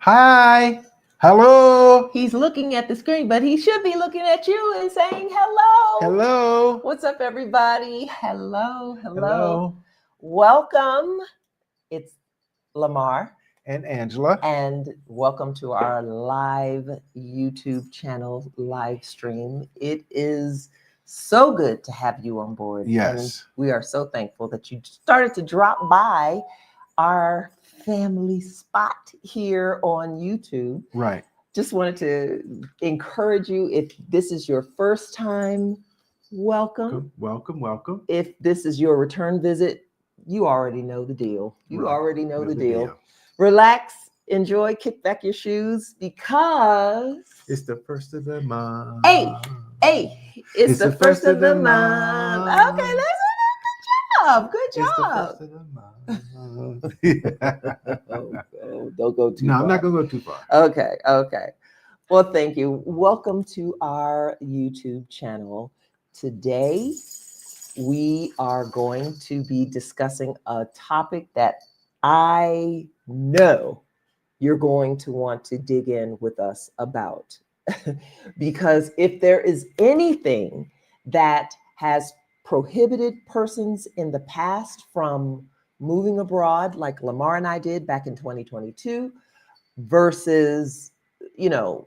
Hi. Hello. He's looking at the screen, but he should be looking at you and saying hello. Hello. What's up, everybody? Hello. Hello. Welcome. It's Lamar. And Angela. And welcome to our live YouTube channel live stream. It is so good to have you on board. Yes. And we are so thankful that you started to drop by our family spot here on YouTube. Right. Just wanted to encourage you, if this is your first time, welcome. Welcome. If this is your return visit, you already know the deal. You already know the deal. Relax, enjoy, kick back your shoes because it's the first of the month. Hey, it's the first of the month. Okay, that's good job. It's the first of the month. Don't go too far. No, I'm not going to go too far. Okay. Well, thank you. Welcome to our YouTube channel. Today, we are going to be discussing a topic that I know you're going to want to dig in with us about. Because if there is anything that has prohibited persons in the past from moving abroad, like Lamar and I did back in 2022, versus,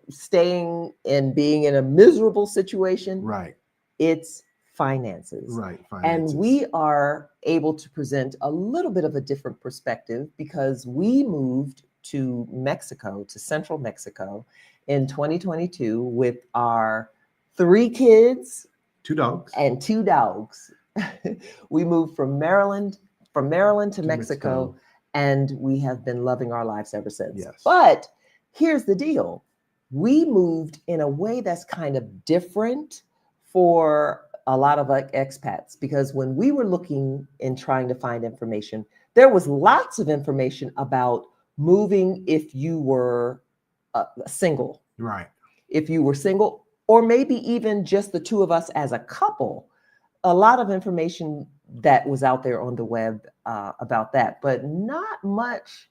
staying and being in a miserable situation, right? It's finances. Right. Finances. And we are able to present a little bit of a different perspective because we moved to Mexico, to central Mexico in 2022 with our 3 kids, 2 dogs. And 2 dogs. We moved from Maryland to Mexico, and we have been loving our lives ever since. Yes. But here's the deal. We moved in a way that's kind of different for a lot of expats, because when we were looking and trying to find information, there was lots of information about moving if you were single. Right. If you were single, or maybe even just the 2 of us as a couple. A lot of information that was out there on the web about that, but not much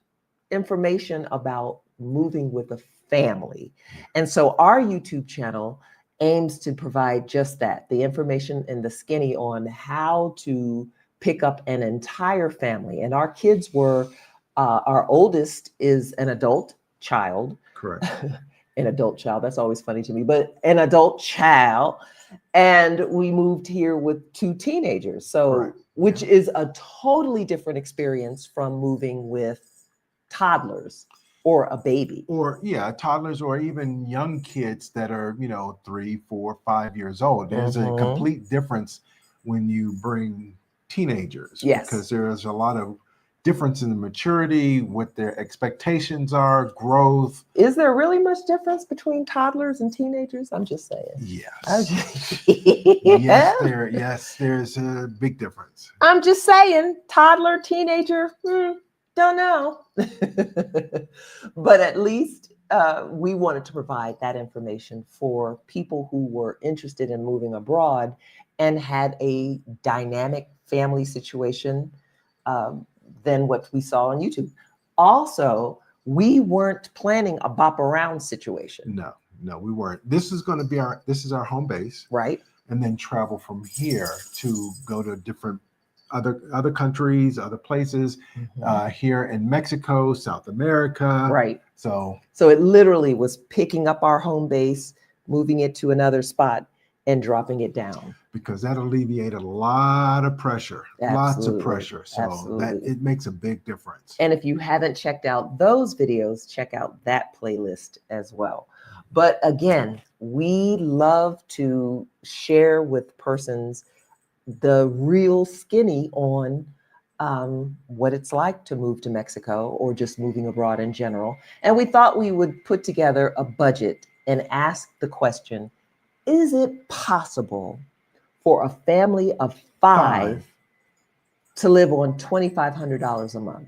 information about moving with a family. And so our YouTube channel aims to provide just that, the information and the skinny on how to pick up an entire family. And our kids were, our oldest is an adult child. Correct. An adult child, that's always funny to me, but an adult child. And we moved here with 2 teenagers. So, right. Which is a totally different experience from moving with toddlers or a baby. Or toddlers, or even young kids that are, 3, 4, 5 years old. There's a complete difference when you bring teenagers. Yes. Because there's a lot of difference in the maturity, what their expectations are, growth. Is there really much difference between toddlers and teenagers? I'm just saying. Yes. Yes, there's a big difference. I'm just saying, toddler, teenager, don't know. But at least we wanted to provide that information for people who were interested in moving abroad and had a dynamic family situation than what we saw on YouTube. Also, we weren't planning a bop around situation. No, we weren't. This is going to be our home base, right? And then travel from here to go to different other countries, other places, here in Mexico, South America. Right. So it literally was picking up our home base, moving it to another spot, and dropping it down. Because that alleviated a lot of pressure. Absolutely. Lots of pressure. So Absolutely. that it makes a big difference. And if you haven't checked out those videos, check out that playlist as well. But again, we love to share with persons the real skinny on what it's like to move to Mexico or just moving abroad in general. And we thought we would put together a budget and ask the question, is it possible for a family of 5 to live on $2,500 a month?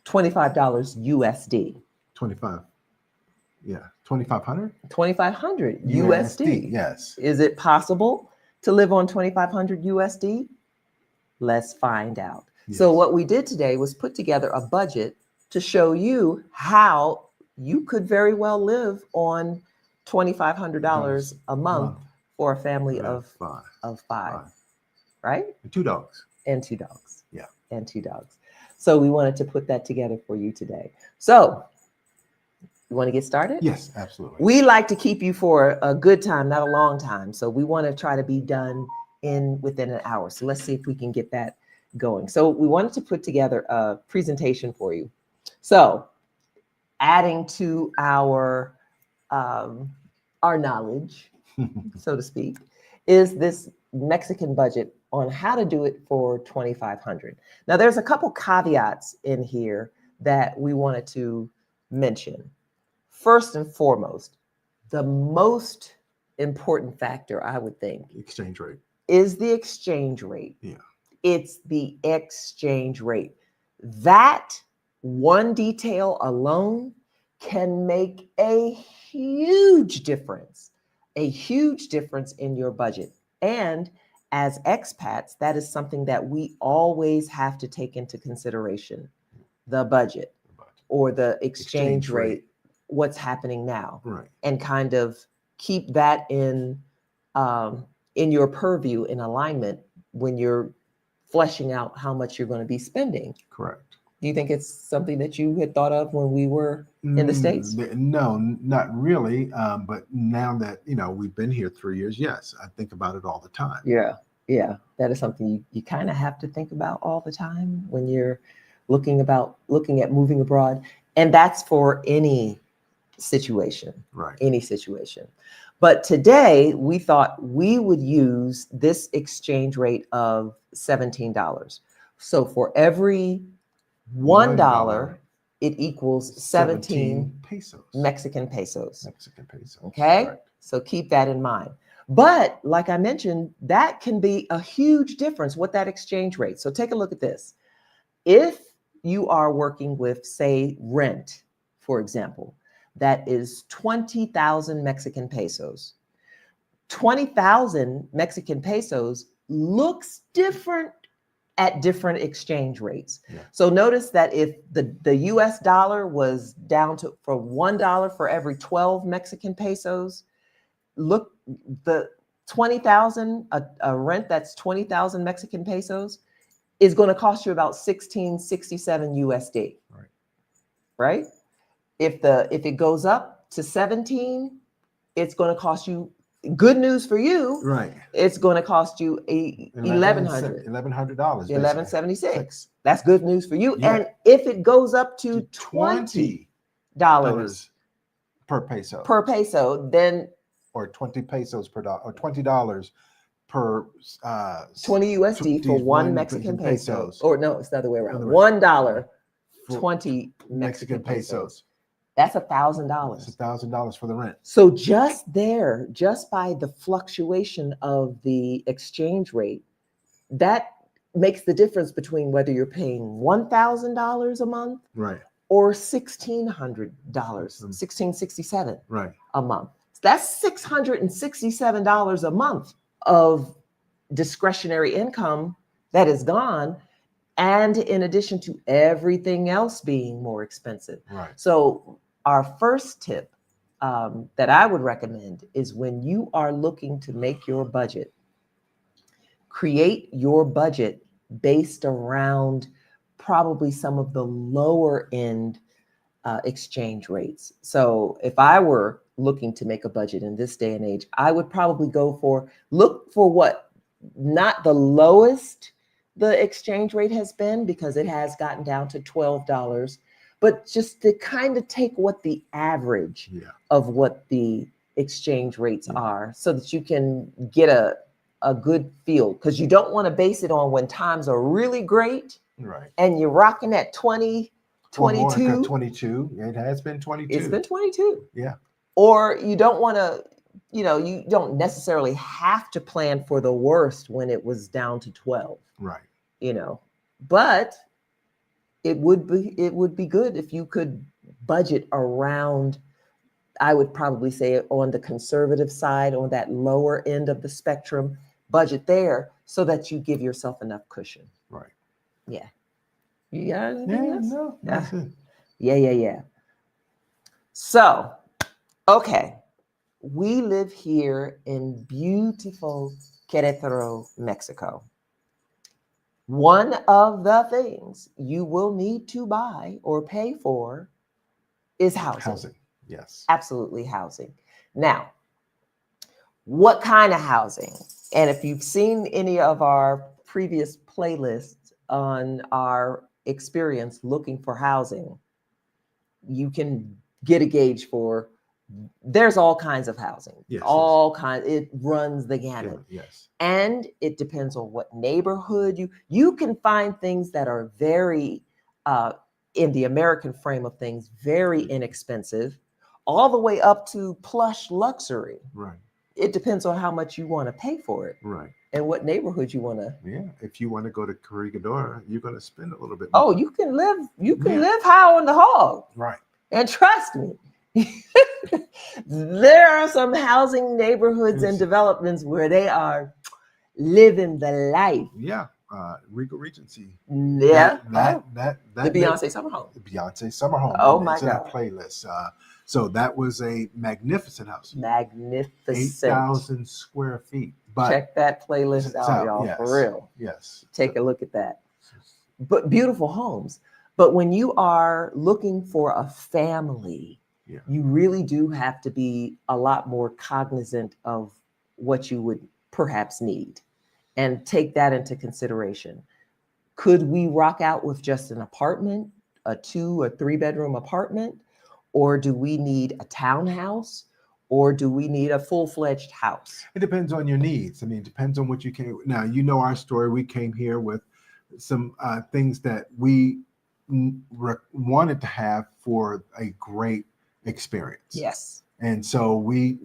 $25 USD. 25. Yeah, 2,500? 2,500 USD. Yes. Is it possible to live on 2,500 USD? Let's find out. Yes. So what we did today was put together a budget to show you how you could very well live on $2,500 a month for a family of five, right? And 2 dogs. And 2 dogs. Yeah. And 2 dogs. So we wanted to put that together for you today. So you want to get started? Yes, absolutely. We like to keep you for a good time, not a long time. So we want to try to be done within an hour. So let's see if we can get that going. So we wanted to put together a presentation for you. So adding to our knowledge, so to speak, is this Mexican budget on how to do it for 2,500. Now, there's a couple caveats in here that we wanted to mention. First and foremost, the most important factor, I would think, exchange rate, is the exchange rate. Yeah. It's the exchange rate. That one detail alone can make a huge difference in your budget. And as expats, that is something that we always have to take into consideration: the budget or the exchange rate, what's happening now, right? And kind of keep that in your purview, in alignment when you're fleshing out how much you're going to be spending. Correct. Do you think it's something that you had thought of when we were in the States? No, not really. But now that, we've been here 3 years, yes, I think about it all the time. Yeah. That is something you kind of have to think about all the time when you're looking at moving abroad. And that's for any situation, right? Any situation. But today we thought we would use this exchange rate of $17. So for every $1, it equals 17 pesos. Mexican pesos. Okay. Correct. So keep that in mind. But like I mentioned, that can be a huge difference with that exchange rate. So take a look at this. If you are working with, say, rent, for example, that is 20,000 Mexican pesos. 20,000 Mexican pesos looks different at different exchange rates. Yeah. So notice that if the US dollar was down to for $1 for every 12 Mexican pesos, look, the 20,000, a rent that's 20,000 Mexican pesos is going to cost you about 1667 USD. Right? If it goes up to 17, it's going to cost you, good news for you. Right. It's going to cost you $1,100. $1,100. $1,176. That's good news for you. Yeah. And if it goes up to $20 per peso, then or 20 pesos per dollar, or $20 per 20 USD for one Mexican peso. Or no, it's the other way around. $1, 20 Mexican pesos. That's $1,000. It's $1,000 for the rent. So just by the fluctuation of the exchange rate, that makes the difference between whether you're paying $1,000 a month, right, or $1,600, $1,667 right, a month. That's $667 a month of discretionary income that is gone, and in addition to everything else being more expensive. Right. So our first tip that I would recommend is, when you are looking to make your budget, create your budget based around probably some of the lower end exchange rates. So if I were looking to make a budget in this day and age, I would probably look for what, not the lowest the exchange rate has been, because it has gotten down to $12, but just to kind of take what the average of what the exchange rates are, so that you can get a good feel, because you don't want to base it on when times are really great, right, and you're rocking at 20, 22. 22. It has been 22. It's been 22. Yeah. Or you don't want to, you don't necessarily have to plan for the worst when it was down to 12. Right. But it would be good if you could budget around, I would probably say, on the conservative side, on that lower end of the spectrum, budget there, so that you give yourself enough cushion. Right. Yeah. You got anything else? No, that's it. Yeah. So, okay. We live here in beautiful Queretaro, Mexico. One of the things you will need to buy or pay for is housing. Housing, yes. Absolutely housing. Now, what kind of housing? And if you've seen any of our previous playlists on our experience looking for housing, you can get a gauge for there's all kinds of housing. Yes, all kinds. It runs the gamut. Yes. And it depends on what neighborhood you can find things that are very in the American frame of things, very inexpensive, all the way up to plush luxury. Right. It depends on how much you want to pay for it. Right. And what neighborhood you want to. Yeah. If you want to go to Queretaro, you're going to spend a little bit more. Oh, you can live high on the hog. Right. And trust me, there are some housing neighborhoods and developments where they are living the life. Yeah. Regal Regency. Yeah. That the Beyonce Summer Home. The Beyonce Summer Home. Oh my God. That playlist. So that was a magnificent house. Magnificent. 8,000 square feet. But check that playlist out, y'all. Yes, for real. Yes. Take a look at that. But beautiful homes. But when you are looking for a family, you really do have to be a lot more cognizant of what you would perhaps need and take that into consideration. Could we rock out with just an apartment, a 2 or 3 bedroom apartment? Or do we need a townhouse? Or do we need a full-fledged house? It depends on your needs. I mean, it depends on what you can. Now, you know our story. We came here with some things that we wanted to have for a great experience. Yes. And so we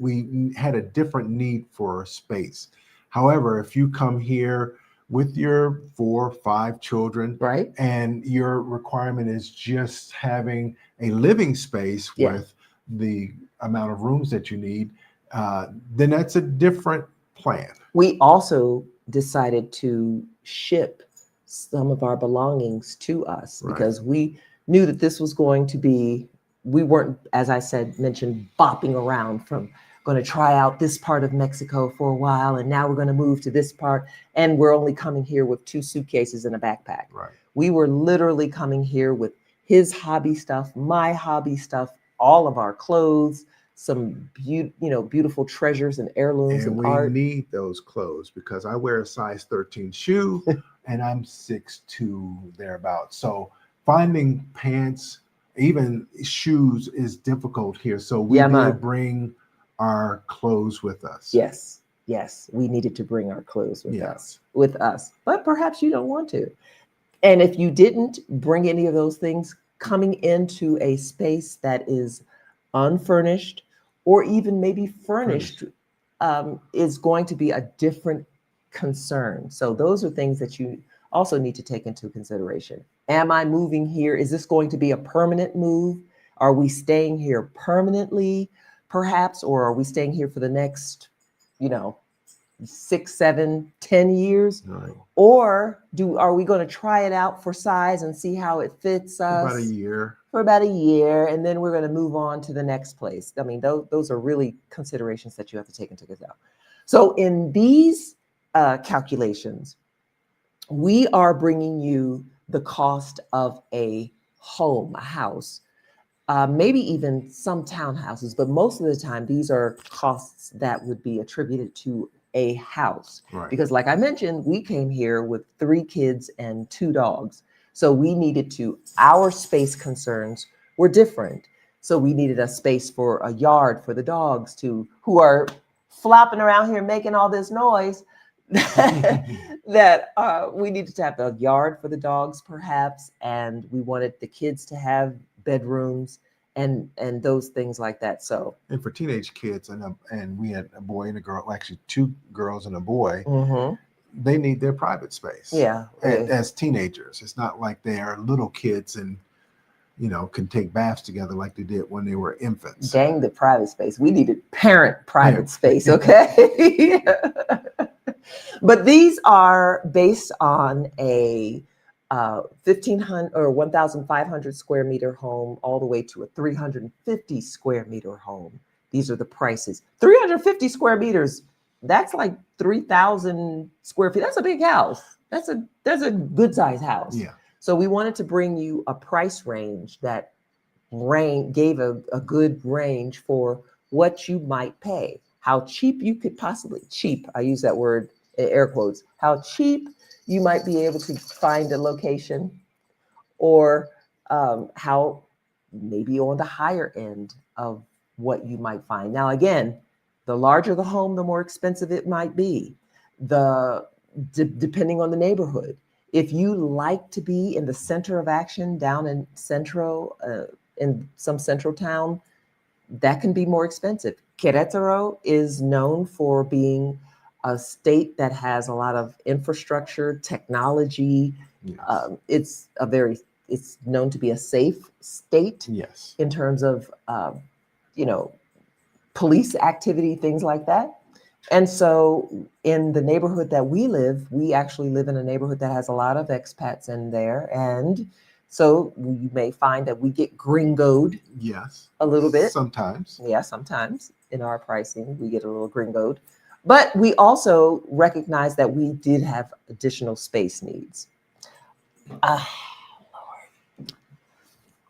had a different need for space. However, if you come here with your 4 or 5 children, right, and your requirement is just having a living space with the amount of rooms that you need, then that's a different plan. We also decided to ship some of our belongings to us because we knew that this was going to be, we weren't, as I mentioned, bopping around from going to try out this part of Mexico for a while, and now we're going to move to this part, and we're only coming here with 2 suitcases and a backpack. Right. We were literally coming here with his hobby stuff, my hobby stuff, all of our clothes, some beautiful treasures and heirlooms and art. And we need those clothes because I wear a size 13 shoe and I'm 6'2" thereabouts. So finding pants, even shoes, is difficult here. So we did bring our clothes with us. Yes, we needed to bring our clothes with us. But perhaps you don't want to. And if you didn't bring any of those things, coming into a space that is unfurnished or even maybe furnished is going to be a different concern. So those are things that you also need to take into consideration. Am I moving here? Is this going to be a permanent move? Are we staying here permanently, perhaps, or are we staying here for the next, 6, 7, 10 years? Right. Or are we going to try it out for size and see how it fits us? For about a year, and then we're going to move on to the next place. I mean, those are really considerations that you have to take into account. So in these calculations, we are bringing you the cost of a home, a house, maybe even some townhouses, but most of the time, these are costs that would be attributed to a house. Right. Because like I mentioned, we came here with 3 kids and 2 dogs. So we needed our space concerns were different. So we needed a space for a yard for the dogs who are flopping around here making all this noise that we needed to have a yard for the dogs perhaps. And we wanted the kids to have bedrooms and those things like that. So, and for teenage kids, and we had a boy and a girl, actually 2 girls and a boy. Mm-hmm. They need their private space. Yeah. As teenagers, it's not like they are little kids and can take baths together like they did when they were infants. Dang the private space. We needed parent private space. Okay. But these are based on a 1,500 or 1,500 square meter home all the way to a 350 square meter home. These are the prices. 350 square meters, that's like 3,000 square feet. That's a big house. That's a good size house. Yeah. So we wanted to bring you a price range that gave a good range for what you might pay, how cheap you could possibly, cheap, I use that word in air quotes, how cheap you might be able to find a location, or how maybe on the higher end of what you might find. Now, again, the larger the home, the more expensive it might be. Depending on the neighborhood. If you like to be in the center of action down in some central town, that can be more expensive. Queretaro is known for being a state that has a lot of infrastructure, technology. Yes. It's known to be a safe state. Yes. In terms of, police activity, things like that. And so in the neighborhood that we actually live in a neighborhood that has a lot of expats in there. And so you may find that we get gringoed. Yes. A little bit. Sometimes. Yeah, sometimes in our pricing, we get a little gringoed. But we also recognize that we did have additional space needs.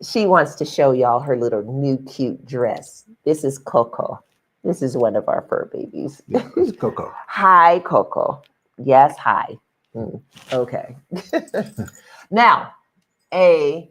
She wants to show y'all her little new cute dress. This is Coco. This is one of our fur babies. Yeah, it's Coco. Hi, Coco. Yes, hi. Okay. Now, a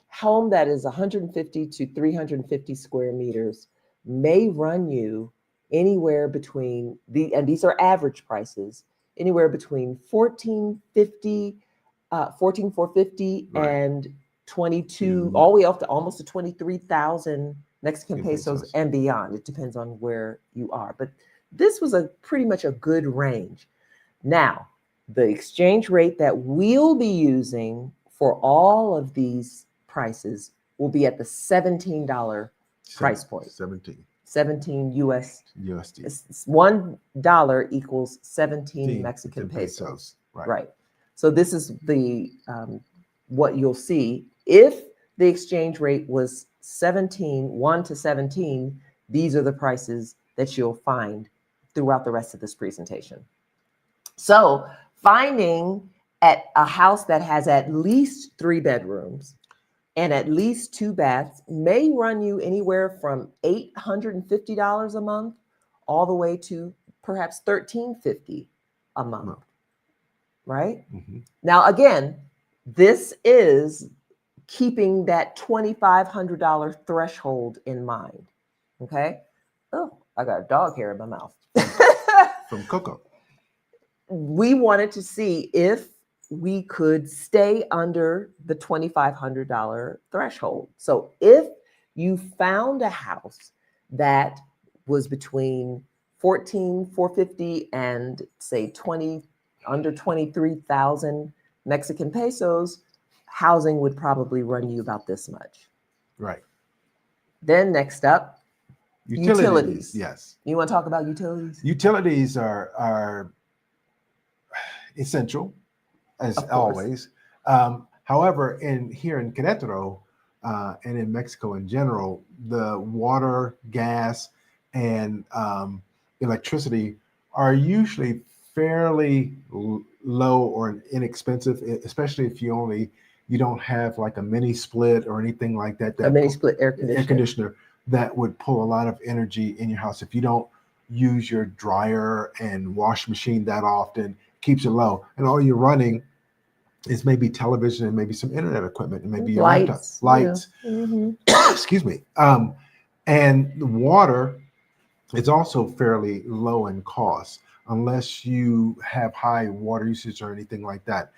home that is 150 to 350 square meters may run you anywhere between and these are average prices, anywhere between $14,450 Right. and 22, all the way up to almost to 23,000 Mexican pesos and beyond. It depends on where you are, but this was pretty much a good range. Now, the exchange rate that we'll be using for all of these prices will be at the $17 price point. 17 US USD. $1 equals 17 Mexican pesos. Right. So this is the what you'll see. If the exchange rate was 1 to 17, these are the prices that you'll find throughout the rest of this presentation. So finding at a house that has at least 3 bedrooms and at least 2 baths may run you anywhere from $850 a month all the way to perhaps $1,350 a month, right? Mm-hmm. Now, again, this is keeping that $2,500 threshold in mind, okay? Oh, I got a dog hair in my mouth. From Coco. We wanted to see if we could stay under the $2,500 threshold. So if you found a house that was between $14,450 and say under 23,000 Mexican pesos, housing would probably run you about this much. Right. Then next up, utilities. Yes. You want to talk about utilities? Utilities are essential, as always. However, here in Querétaro and in Mexico in general, the water, gas, and electricity are usually fairly low or inexpensive, especially if you don't have like a mini split or anything like that. A mini split air conditioner that would pull a lot of energy in your house. If you don't use your dryer and wash machine that often, keeps it low, and all you're running is maybe television and maybe some internet equipment and maybe your lights. Yeah. Mm-hmm. Excuse me. And the water is also fairly low in cost unless you have high water usage or anything like that.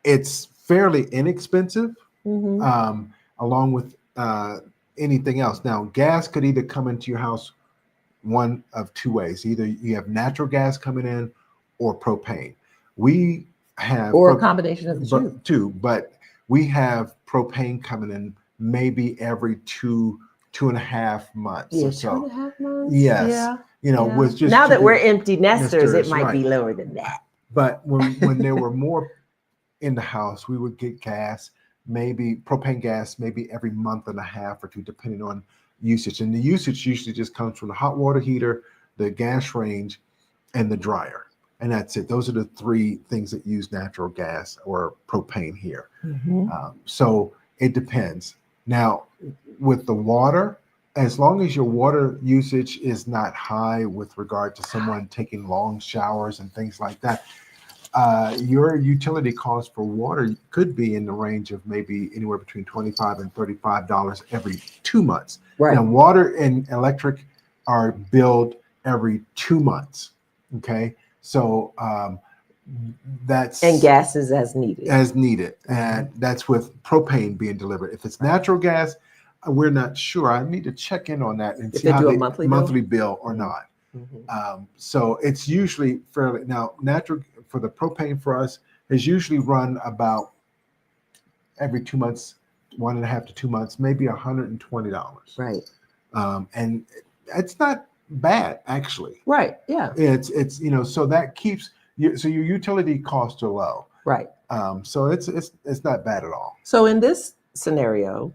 It's fairly inexpensive, along with anything else. Now, gas could either come into your house one of 2 ways. Either you have natural gas coming in or propane. We have a combination of the two, but we have propane coming in maybe every 2.5 months. Yeah, or so. 2.5 months. Yes. Yeah. With just now that we're empty nesters, it might be lower than that. But when there were more in the house, we would get gas, maybe propane gas, maybe every month and a half or two, depending on usage. And the usage usually just comes from the hot water heater, the gas range, and the dryer. And that's it. Those are the three things that use natural gas or propane here. So it depends. Now, with the water, as long as your water usage is not high with regard to someone taking long showers and things like that, your utility cost for water could be in the range of maybe anywhere between $25 and $35 every 2 months. Right. Now, water and electric are billed every 2 months. Okay, so that's And gas is as needed. And that's with propane being delivered. If it's natural gas, we're not sure. I need to check in on that and If see they how do a they monthly bill or not. So it's usually fairly natural for the propane for us is usually run about every 2 months, 1.5 to 2 months, maybe $120. Right. And it's not bad actually. Right. Yeah. It's so that keeps you, so your utility costs are low. Right. So it's not bad at all. So in this scenario,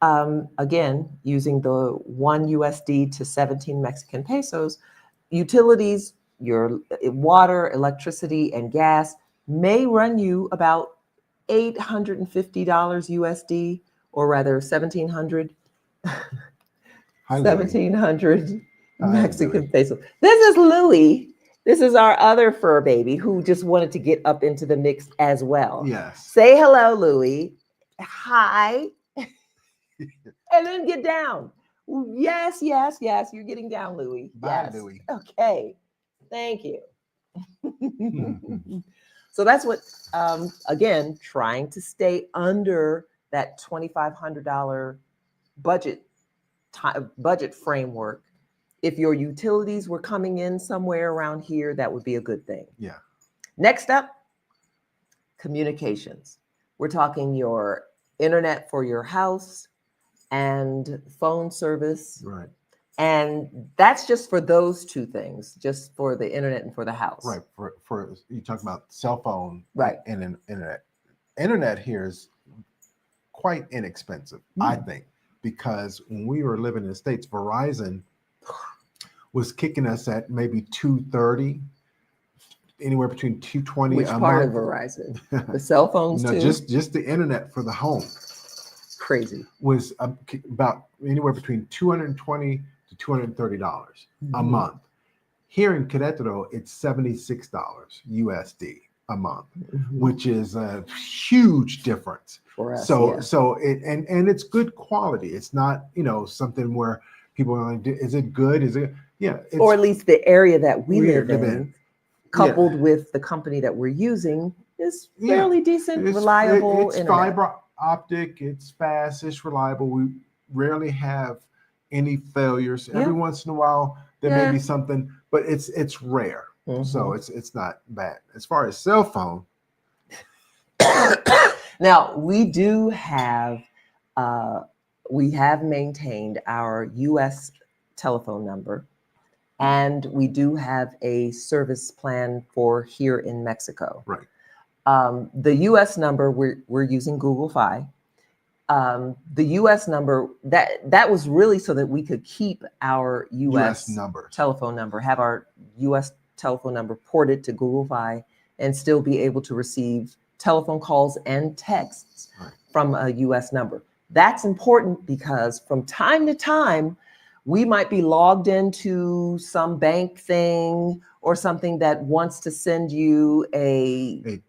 again, using the 1 USD to 17 Mexican pesos, utilities, your water, electricity, and gas may run you about $850 USD, or rather 1,700 Mexican pesos. This is Louie. This is our other fur baby who just wanted to get up into the mix as well. Yes. Say hello, Louie. Hi. And then get down. Yes, yes, yes. You're getting down, Louie. Bye, yes. Louie. Okay. Thank you. So that's what, again, trying to stay under that $2,500 budget framework. If your utilities were coming in somewhere around here, that would be a good thing. Yeah. Next up, communications. We're talking your internet for your house and phone service. Right. And that's just for those two things, just for the internet and for the house. Right. For you talk about cell phone, right, and internet. Internet here is quite inexpensive, I think, because when we were living in the States, Verizon was kicking us at maybe $230, anywhere between $220. Which part of Verizon? The cell phones no, too? just the internet for the home. Crazy. Was about anywhere between $220 to $230 a month. Here in Queretaro, it's $76 USD a month, which is a huge difference for us. So and it's good quality. It's not something where people are like, is it good? Is it or at least the area that we live in. Coupled with the company that we're using is fairly decent, reliable. It's fiber optic, it's fast, it's reliable. We rarely have any failures. Every once in a while there may be something, but it's rare. So it's not bad. As far as cell phone, now we do have we have maintained our US telephone number. And we do have a service plan for here in Mexico. Right. The U.S. number, we're using Google Fi. The U.S. number, that was really so that we could keep our U.S. telephone number, have our U.S. telephone number ported to Google Fi, and still be able to receive telephone calls and texts from a U.S. number. That's important because from time to time, we might be logged into some bank thing or something that wants to send you a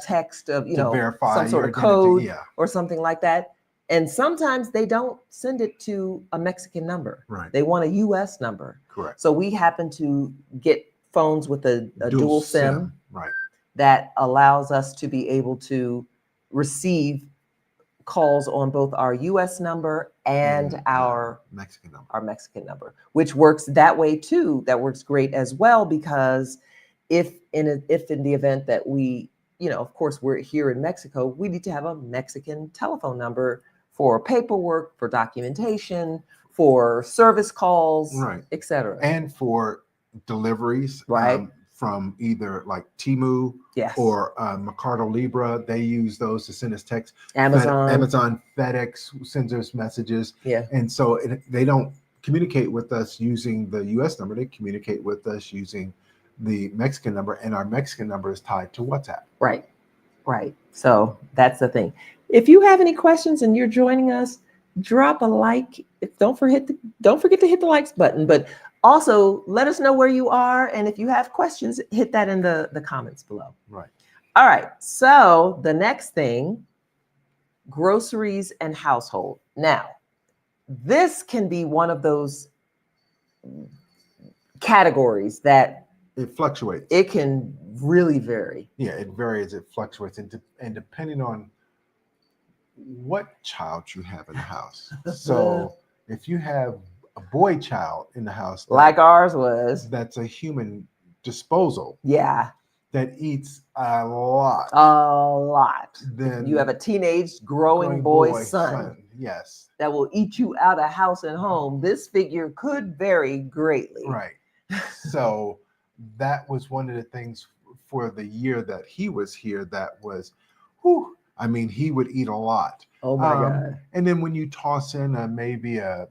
text of, some sort of code or something like that. And sometimes they don't send it to a Mexican number. Right. They want a US number. Correct. So we happen to get phones with a dual SIM. Right. That allows us to be able to receive calls on both our US number and our Mexican number, which works that way too. That works great as well, because if in the event that we, of course, we're here in Mexico, we need to have a Mexican telephone number for paperwork, for documentation, for service calls, etc. And for deliveries, from either like Temu Yes. or Mercado Libre. They use those to send us text. Amazon. Amazon, FedEx sends us messages. Yeah. And so they don't communicate with us using the US number. They communicate with us using the Mexican number, and our Mexican number is tied to WhatsApp. Right. Right. So that's the thing. If you have any questions and you're joining us, drop a like. Don't forget to hit the likes button, but also let us know where you are. And if you have questions, hit that in the comments below. Right. All right. So the next thing, groceries and household. Now, this can be one of those categories that it fluctuates. It can really vary. Yeah, it varies. It fluctuates. And depending on what child you have in the house. So if you have a boy child in the house, like ours was, that's a human disposal. Yeah. That eats a lot. Then you have a teenage growing boy son. Yes. That will eat you out of house and home. This figure could vary greatly. Right. So that was one of the things for the year that he was here. That was, whew, I mean, he would eat a lot. Oh my God. And then when you toss in maybe a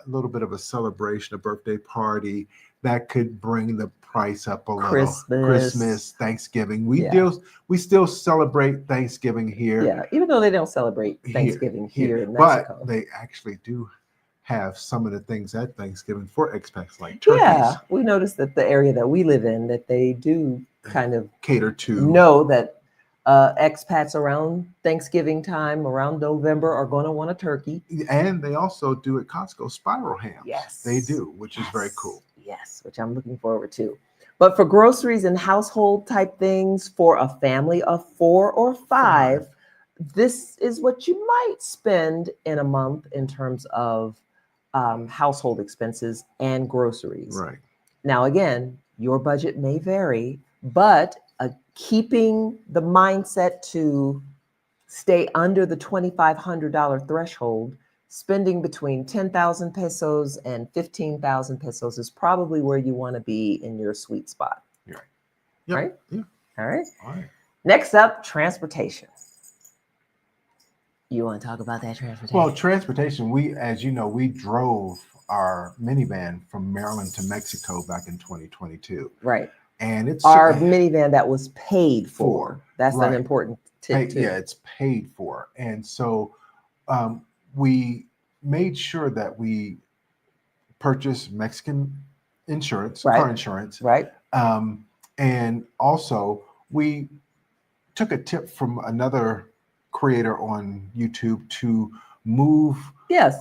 little bit of a celebration, a birthday party, that could bring the price up a little. Christmas, Thanksgiving. We still celebrate Thanksgiving here. Yeah, even though they don't celebrate Thanksgiving here in Mexico. But they actually do have some of the things at Thanksgiving for expats, like turkeys. Yeah, we noticed that the area that we live in, that they do kind of cater to. Know that expats around Thanksgiving time, around November, are going to want a turkey. And they also do at Costco spiral hams. Yes. They do, which is very cool. Yes, which I'm looking forward to. But for groceries and household type things for a family of 4 or 5, this is what you might spend in a month in terms of household expenses and groceries. Right. Now, again, your budget may vary, but keeping the mindset to stay under the $2,500 threshold, spending between 10,000 pesos and 15,000 pesos is probably where you want to be in your sweet spot. Right. Yep. Right? Yeah. All right. All right. Next up, transportation. You want to talk about that transportation? Well, transportation, as you know, we drove our minivan from Maryland to Mexico back in 2022. Right. And it's our minivan that was paid for. That's an important tip too. Yeah, it's paid for. And so we made sure that we purchased Mexican insurance, car insurance. Right. And also we took a tip from another creator on YouTube to move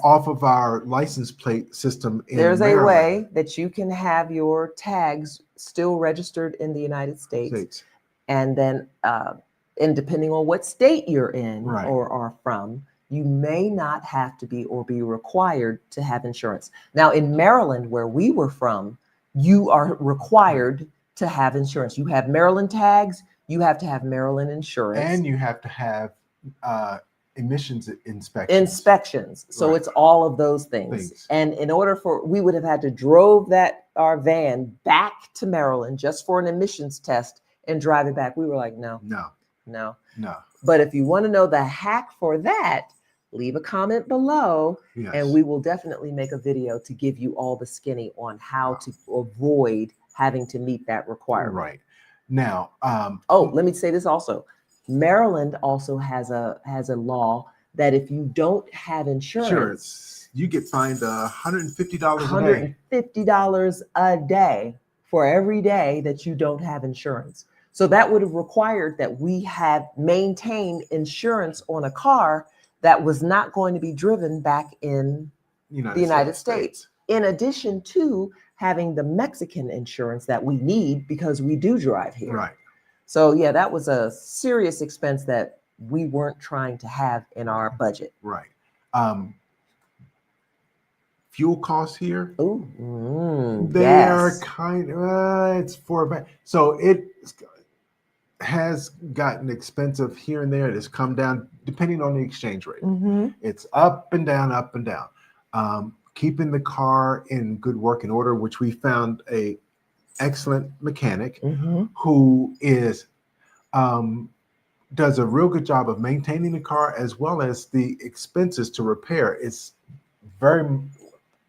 off of our license plate system in There's Maryland. A way that you can have your tags still registered in the United States. And then and depending on what state you're in or are from, you may not have to be or be required to have insurance. Now in Maryland, where we were from, you are required to have insurance. You have Maryland tags, you have to have Maryland insurance. And you have to have emissions inspections. So it's all of those things. And in order we would have had to drove our van back to Maryland just for an emissions test and drive it back. We were like, no. But if you want to know the hack for that, leave a comment below and we will definitely make a video to give you all the skinny on how to avoid having to meet that requirement. Right. Now, let me say this also. Maryland also has a law that if you don't have insurance, you get fined $150 $150 a day for every day that you don't have insurance. So that would have required that we had maintained insurance on a car that was not going to be driven back in the United States. In addition to having the Mexican insurance that we need because we do drive here. Right. So yeah, that was a serious expense that we weren't trying to have in our budget. Right. Fuel costs here. They are kind of it's so it has gotten expensive here and there. It has come down depending on the exchange rate. It's up and down, up and down. Keeping the car in good working order, which we found a excellent mechanic Mhm. who is does a real good job of maintaining the car as well as the expenses to repair. Very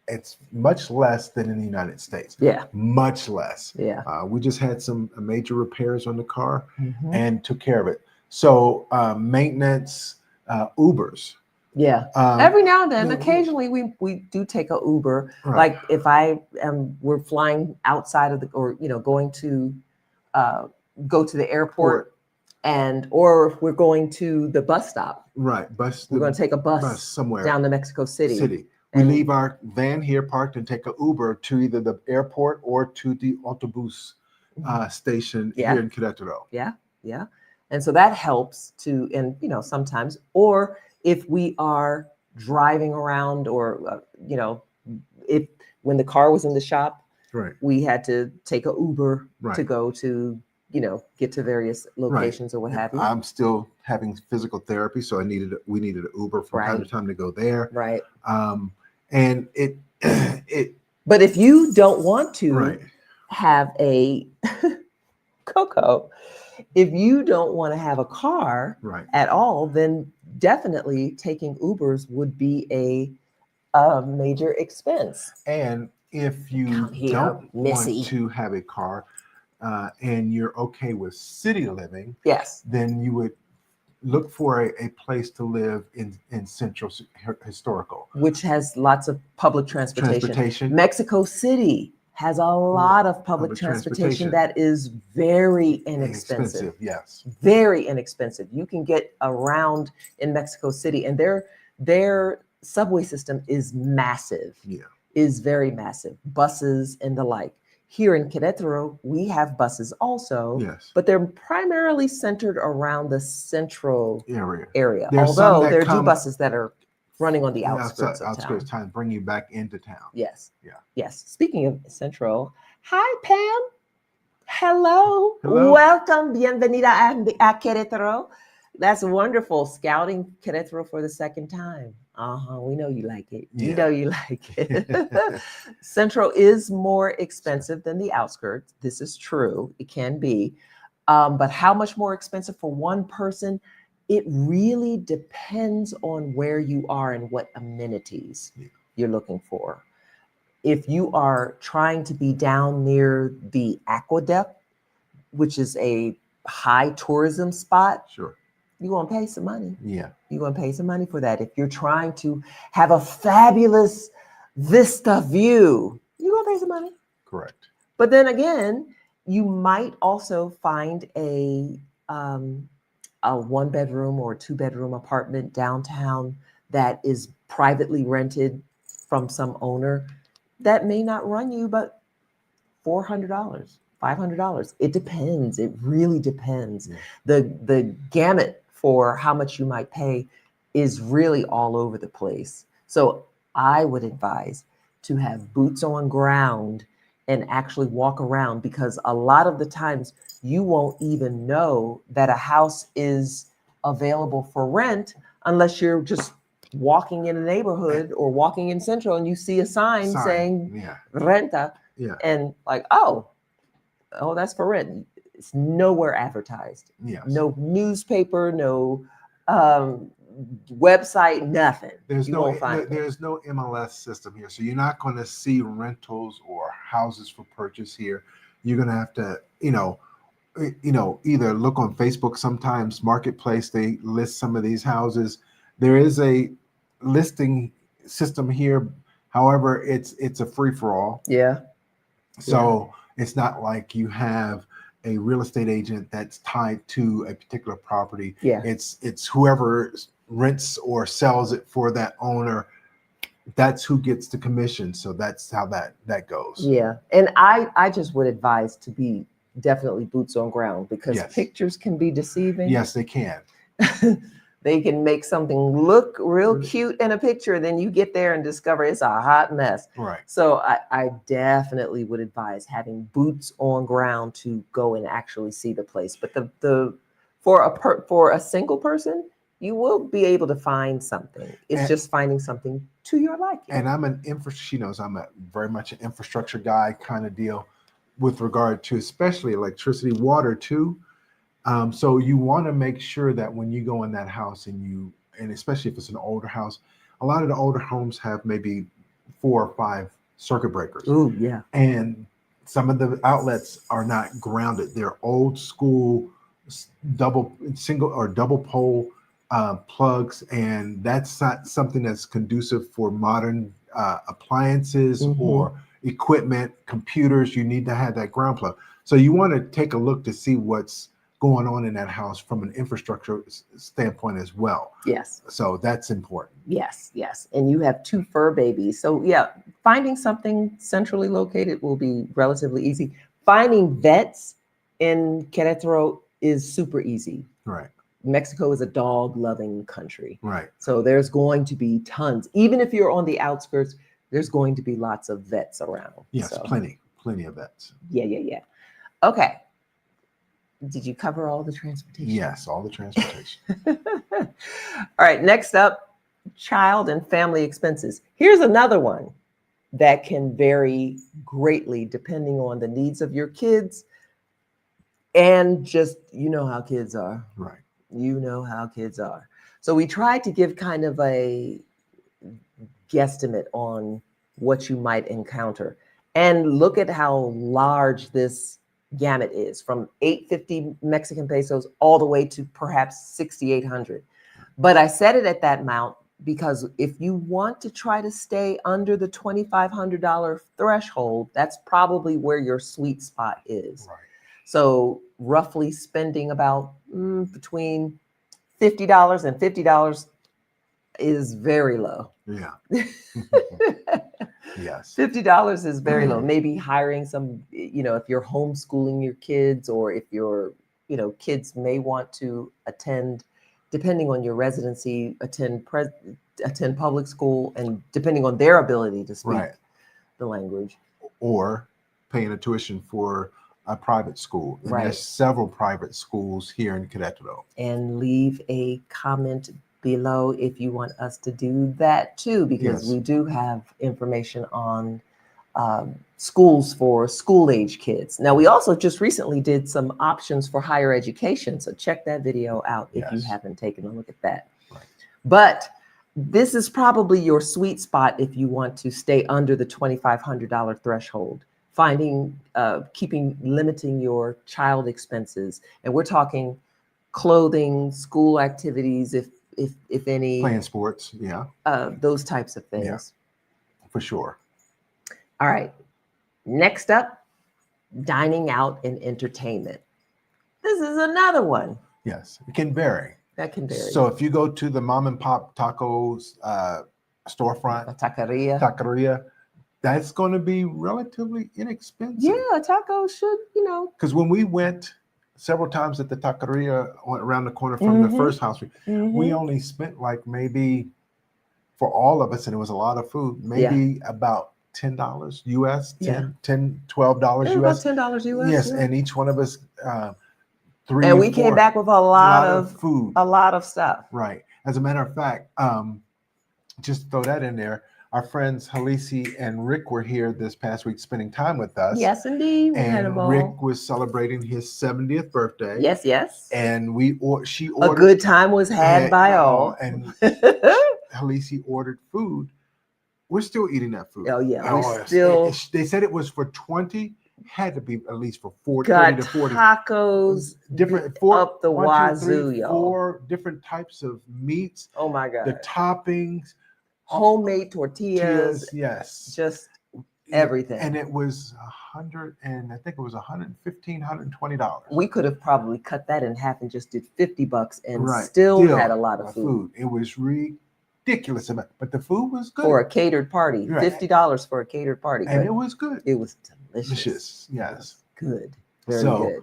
it's much less than in the United States. Yeah. Much less. Yeah. We just had some major repairs on the car Mhm. and took care of it. So maintenance, Ubers. Yeah. Um, Every now and then, no, occasionally we do take a Uber. right, Like if we're flying outside of the, or going to go to the airport, or if we're going to the bus stop, right. we're going to take a bus somewhere down to Mexico City. We And leave our van here parked and take an Uber to either the airport or to the autobus station Yeah. here in Queretaro. Yeah, yeah. And so that helps to, and sometimes, or if we are driving around, or if when the car was in the shop, Right, we had to take a Uber to right. go to, get to various locations or what have you. I'm still having physical therapy, so we needed an Uber from time to time to go there. Right. And it But if you don't want to right, have a Coco, if you don't want to have a car right. at all, then definitely taking Ubers would be a major expense. And if you Come here, don't Missy. want to have a car and you're okay with city living, Yes. then you would look for a place to live in Central Historical, Which has lots of public transportation. Mexico City has a lot of public transportation that is very inexpensive. Yes. Very inexpensive. You can get around in Mexico City, and their subway system is massive. Yeah. Is very massive. Buses and the like. Here in Querétaro, we have buses also, yes, but they're primarily centered around the central area. There's although there are buses that are running on the outskirts of town. Bring you back into town. Yes. Yeah. Yes. Speaking of central, hi Pam. Hello. Hello. Welcome. Bienvenida a Querétaro. That's wonderful. Scouting Querétaro for the second time. We know you like it. Yeah. You know you like it. Central is more expensive than the outskirts. This is true. It can be. But how much more expensive for one person? It really depends on where you are and what amenities you're looking for. If you are trying to be down near the aqueduct, which is a high tourism spot, sure, you're going to pay some money. Yeah. You're going to pay some money for that. If you're trying to have a fabulous vista view, you're going to pay some money. Correct. But then again, you might also find a 1-bedroom or 2-bedroom apartment downtown that is privately rented from some owner that may not run you but $400, $500. It depends. It really depends. Yeah. The gamut for how much you might pay is really all over the place. So I would advise to have boots on ground and actually walk around, because a lot of the times you won't even know that a house is available for rent unless you're just walking in a neighborhood or walking in Central and you see a sign saying renta, and like, oh, that's for rent. It's nowhere advertised. Yes. No newspaper, no website, nothing. There's no MLS system here, so you're not going to see rentals or houses for purchase here. You're going to have to, either look on Facebook. Sometimes Marketplace, they list some of these houses. There is a listing system here. However, it's a free for all. Yeah. So it's not like you have a real estate agent that's tied to a particular property. Yeah. It's whoever rents or sells it for that owner, that's who gets the commission. So that's how that goes. Yeah. And I just would advise to be definitely boots on ground, because pictures can be deceiving. Yes, they can. They can make something look real cute in a picture, then you get there and discover it's a hot mess. Right. So I definitely would advise having boots on ground to go and actually see the place. But for a single person, you will be able to find something. It's just finding something to your liking. And I'm she knows I'm very much an infrastructure guy kind of deal. with regard to especially electricity, water too. So you want to make sure that when you go in that house and especially if it's an older house, a lot of the older homes have maybe 4 or 5 circuit breakers. Ooh, yeah. And some of the outlets are not grounded. They're old school single or double pole plugs, and that's not something that's conducive for modern appliances or equipment, computers. You need to have that ground plug. So you want to take a look to see what's going on in that house from an infrastructure standpoint as well. Yes. So that's important. Yes, yes. And you have 2 fur babies. So yeah, finding something centrally located will be relatively easy. Finding vets in Queretaro is super easy. Right. Mexico is a dog loving country. Right. So there's going to be tons. Even if you're on the outskirts, there's going to be lots of vets around. Yes, So, plenty of vets. Yeah. Okay. Did you cover all the transportation? Yes, all the transportation. All right, next up, child and family expenses. Here's another one that can vary greatly depending on the needs of your kids and just, you know how kids are. Right. You know how kids are. So we tried to give kind of a guesstimate on what you might encounter. And look at how large this gamut is, from 850 Mexican pesos all the way to perhaps 6,800. But I set it at that amount because if you want to try to stay under the $2,500 threshold, that's probably where your sweet spot is. Right. So roughly spending about between $50 and $50 is very low. Yeah. Yes. $50 is very low. Maybe hiring some, if you're homeschooling your kids, or if your, kids may want to attend, depending on your residency, attend public school, and depending on their ability to speak the language. Or paying a tuition for a private school. And there's several private schools here in Querétaro. And leave a comment below if you want us to do that too, because we do have information on schools for school age kids. Now, we also just recently did some options for higher education. So check that video out if you haven't taken a look at that. Right. But this is probably your sweet spot if you want to stay under the $2,500 threshold. Limiting your child expenses. And we're talking clothing, school activities, if any, playing sports, those types of things. Yeah, for sure. All right. Next up, dining out and entertainment. This is another one. Yes, it can vary. That can vary. So if you go to the mom and pop tacos storefront, a taqueria, that's going to be relatively inexpensive. Yeah, a taco should, Because when we went several times at the taqueria around the corner from the first house, we only spent like maybe, for all of us, and it was a lot of food, maybe about $10 US, $12 US. About $10 US. Yes, and each one of us, 3 and or we 4, came back with a lot of food. A lot of stuff. Right. As a matter of fact, just throw that in there. Our friends Halisi and Rick were here this past week spending time with us. Yes, indeed. And Rick was celebrating his 70th birthday. Yes. And she ordered. A good time was had by all. And Halisi ordered food. We're still eating that food. Oh, yeah. They said it was for 20. Had to be at least for 40 to 40. Tacos different up the wazoo, y'all. 4 different types of meats. Oh, my God. The toppings. Homemade tortillas. Yes. Just everything. And it was $115, $120. We could have probably cut that in half and just did $50 and still had a lot of food. It was ridiculous amount, but the food was good. For a catered party. $50 for a catered party. And it was good. It was delicious. Yes. Good. Very good.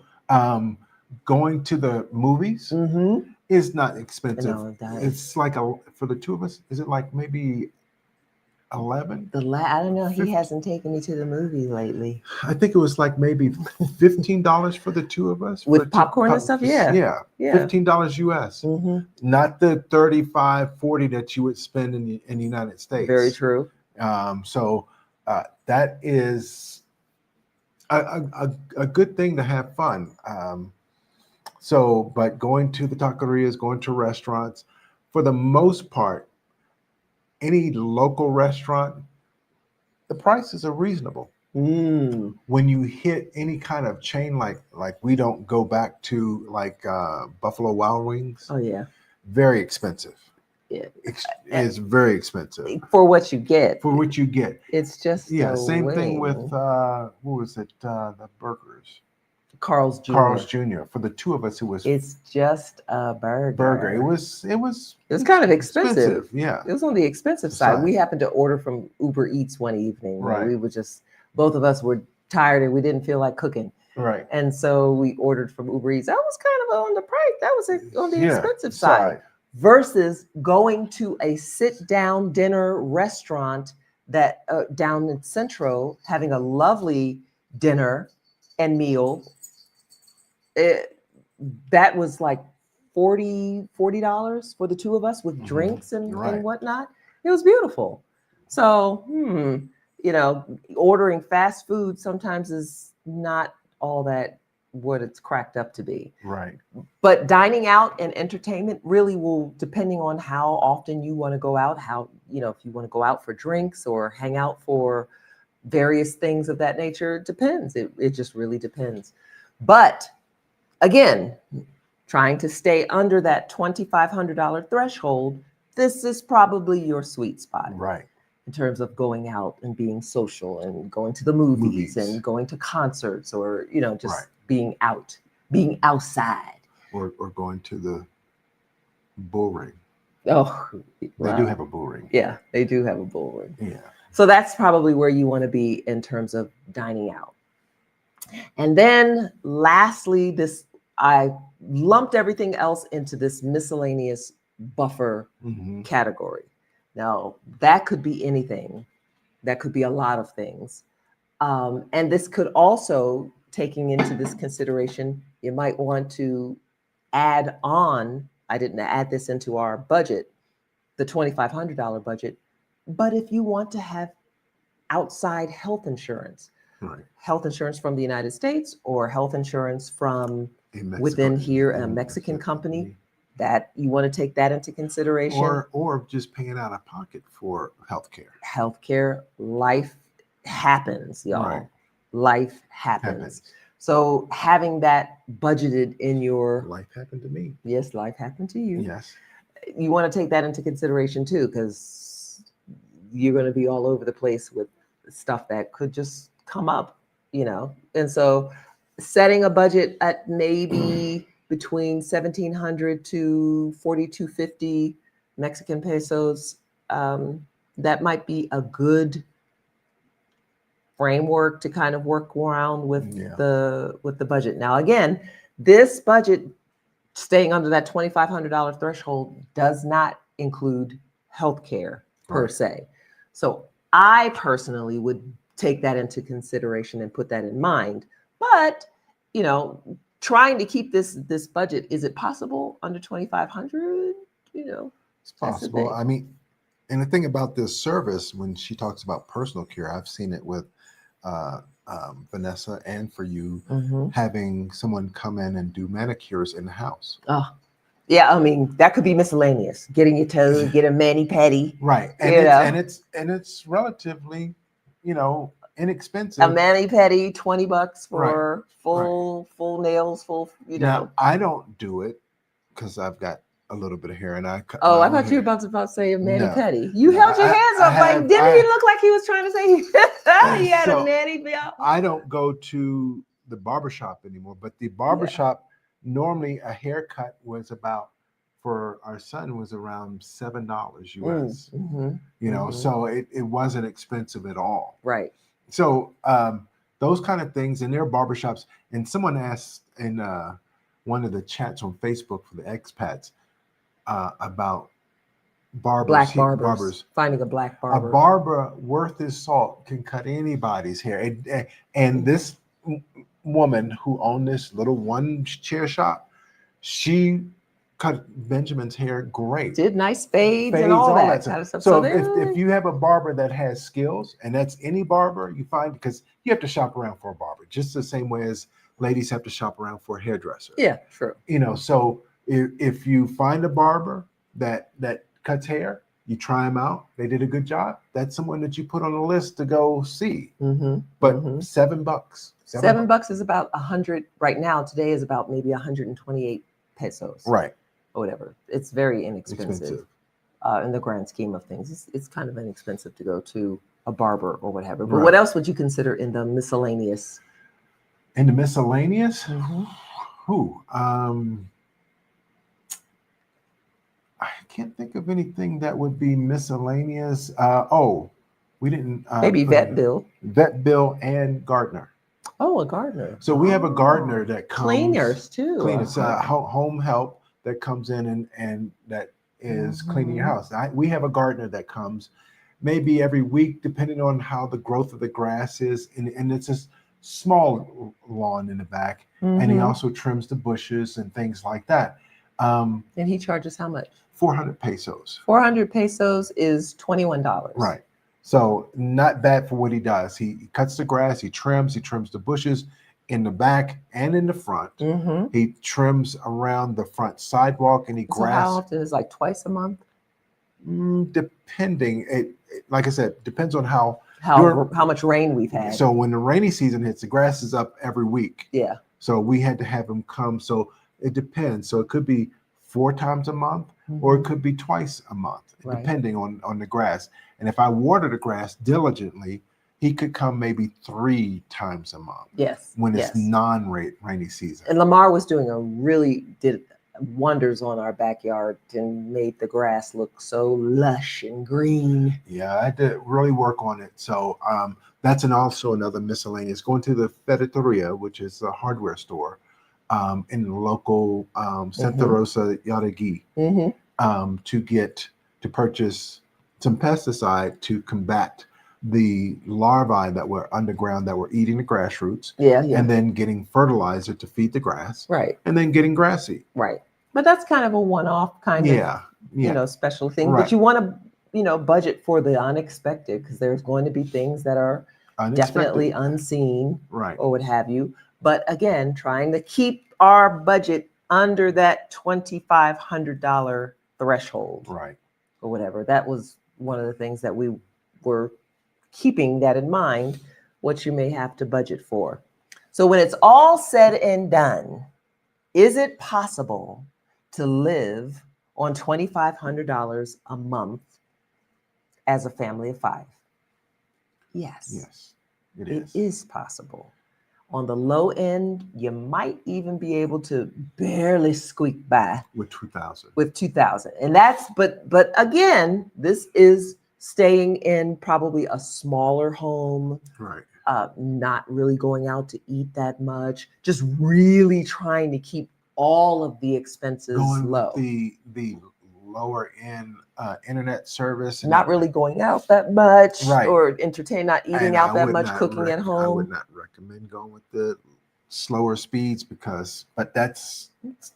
Going to the movies is not expensive. No, it's like for the 2 of us, is it like maybe 11? I don't know. 15? He hasn't taken me to the movie lately. I think it was like maybe $15 for the 2 of us. With popcorn and stuff? Yeah. $15 US. Not the $35, $40 that you would spend in the United States. Very true. So that is a good thing to have fun. So, but going to the taquerias, going to restaurants, for the most part, any local restaurant, the prices are reasonable. Mm. When you hit any kind of chain, like we don't go back to like Buffalo Wild Wings, Oh yeah. very expensive. Yeah. It's very expensive For what you get. for what you get. It's just Yeah, a same thing with wing. what was it? The burgers. Carl's Jr. Carl's Jr. For the two of us, it was It's just a burger. burger. It was kind of expensive. Yeah, It was on the expensive side. We happened to order from Uber Eats one evening. Right. We were just, both of us were tired and we didn't feel like cooking. right. And so we ordered from Uber Eats. That was kind of on the price. That was on the Yeah, expensive side. Versus going to a sit-down dinner restaurant that down in Centro, having a lovely dinner and meal. That was like $40 for the two of us with drinks and whatnot. It was beautiful. So, ordering fast food sometimes is not all that what it's cracked up to be. Right. But dining out and entertainment really will, depending on how often you want to go out, if you want to go out for drinks or hang out for various things of that nature, it depends. It just really depends. But again, trying to stay under that $2,500 threshold, this is probably your sweet spot. Right. In terms of going out and being social and going to the movies. And going to concerts or, just being outside. Or going to the bull ring. Oh, they do have a bull ring. Yeah, they do have a bull ring. Yeah. So that's probably where you want to be in terms of dining out. And then lastly, I lumped everything else into this miscellaneous buffer category. Now, that could be anything. That could be a lot of things. And this could also, taking into this consideration, you might want to add on, I didn't add this into our budget, the $2,500 budget, but if you want to have outside health insurance, health insurance from the United States or health insurance from within here, a Mexican company, that you want to take that into consideration. Or just paying out of pocket for healthcare. Healthcare, life happens, y'all. Right. Life happens. So having that budgeted in your... Life happened to me. Yes, life happened to you. Yes. You want to take that into consideration too, because you're going to be all over the place with stuff that could just come up, And so setting a budget at maybe between 1,700 to 4,250 Mexican pesos, that might be a good framework to kind of work around with the budget. Now, again, this budget staying under that $2,500 threshold does not include healthcare per se. So I personally would take that into consideration and put that in mind. But, trying to keep this budget, is it possible under 2,500? It's possible. I mean, and the thing about this service, when she talks about personal care, I've seen it with Vanessa and for you, having someone come in and do manicures in the house. Oh, yeah. I mean, that could be miscellaneous. Getting your toes, get a mani-pedi. Right. And it's relatively, inexpensive. A mani-pedi, $20 for full nails, full, Now, I don't do it because I've got a little bit of hair and I cut. Oh, I thought you were about to say a mani-pedi. You held your hands up didn't he look like he was trying to say he had a mani-pedi? I don't go to the barbershop anymore, but the barbershop, normally a haircut was about, for our son, was around $7 US. So it wasn't expensive at all. Right. So those kind of things in their barbershops. And someone asked in one of the chats on Facebook for the expats about barbers. Black barbers. Finding a black barber. A barber worth his salt can cut anybody's hair. And this woman who owned this little one chair shop, she cut Benjamin's hair great. Did nice fades and Fades, all that kind stuff. of stuff. So they're if you have a barber that has skills, and that's any barber you find, because you have to shop around for a barber, just the same way as ladies have to shop around for a hairdresser. yeah, true. So if you find a barber that cuts hair, you try them out. They did a good job. That's someone that you put on the list to go see. Mm-hmm. But mm-hmm. $7. $7 is about 100 right now. Today is about maybe 128 pesos, Right. or whatever. It's very inexpensive. Expensive. In the grand scheme of things. It's kind of inexpensive to go to a barber or whatever. But Right. what else would you consider in the miscellaneous? In the miscellaneous, Mm-hmm. I can't think of anything that would be miscellaneous. We didn't. Maybe vet bill. Vet bill and gardener. Oh, a gardener. So we have a gardener that comes. Cleaners too. Cleaners, home help that comes in and that is cleaning your house. We have a gardener that comes maybe every week, depending on how the growth of the grass is. And it's a small lawn in the back. Mm-hmm. And he also trims the bushes and things like that. And he charges how much? 400 pesos. 400 pesos is $21. Right. So not bad for what he does. He cuts the grass, he trims the bushes in the back and in the front. Mm-hmm. He trims around the front sidewalk, and he So grass. how often is like twice a month? Depending, like I said, depends on how much rain we've had. So when the rainy season hits, the grass is up every week. Yeah. So we had to have him come. So it depends. So it could be 4 times a month, Mm-hmm. or it could be twice a month, Right. depending on the grass. And if I water the grass diligently, he could come maybe 3 times a month. Yes. When yes. it's non-rainy season. And Lamar was did wonders on our backyard and made the grass look so lush and green. Yeah, I had to really work on it. So that's also another miscellaneous. Going to the Queretaro, which is a hardware store in the local Santa Rosa Yaragui, to purchase some pesticide to combat the larvae that were underground that were eating the grass roots. Yeah. And then getting fertilizer to feed the grass. Right. And then getting grass seed. Right. But that's kind of a one-off kind of special thing. Right. But you want to budget for the unexpected, because there's going to be things that are definitely unseen, right, or what have you. But again, trying to keep our budget under that $2,500 threshold, right, or whatever. That was one of the things that we were keeping that in mind, what you may have to budget for. So when it's all said and done, is it possible to live on $2,500 a month as a family of 5? Yes. Yes, it is possible. On the low end, you might even be able to barely squeak by with 2,000. With 2,000, and that's but again, this is staying in probably a smaller home, right? Not really going out to eat that much, just really trying to keep all of the expenses low. The lower end internet service. Not really going out that much, right, or not eating out that much, cooking at home. I would not recommend going with the slower speeds but that's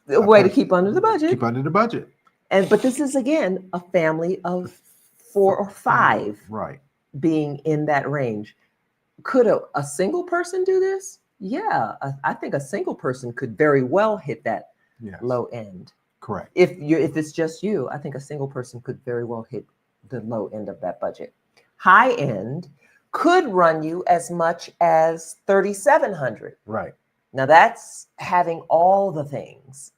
a way to keep under the budget. Keep under the budget. But this is, again, a family of 4 or 5, right, being in that range. Could a single person do this? Yeah, I think a single person could very well hit that low end. Correct. If it's just you, I think a single person could very well hit the low end of that budget. High end could run you as much as $3,700. Right. Now that's having all the things,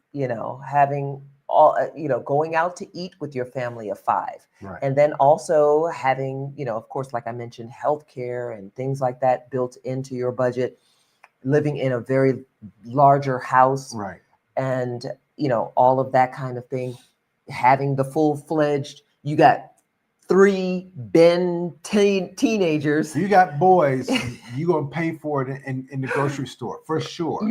having all, going out to eat with your family of 5. Right. And then also having, of course, like I mentioned, healthcare and things like that built into your budget, living in a very larger house. Right. And, all of that kind of thing, having the full-fledged, you got 3 teenagers. You got boys, you're going to pay for it in the grocery store, for sure.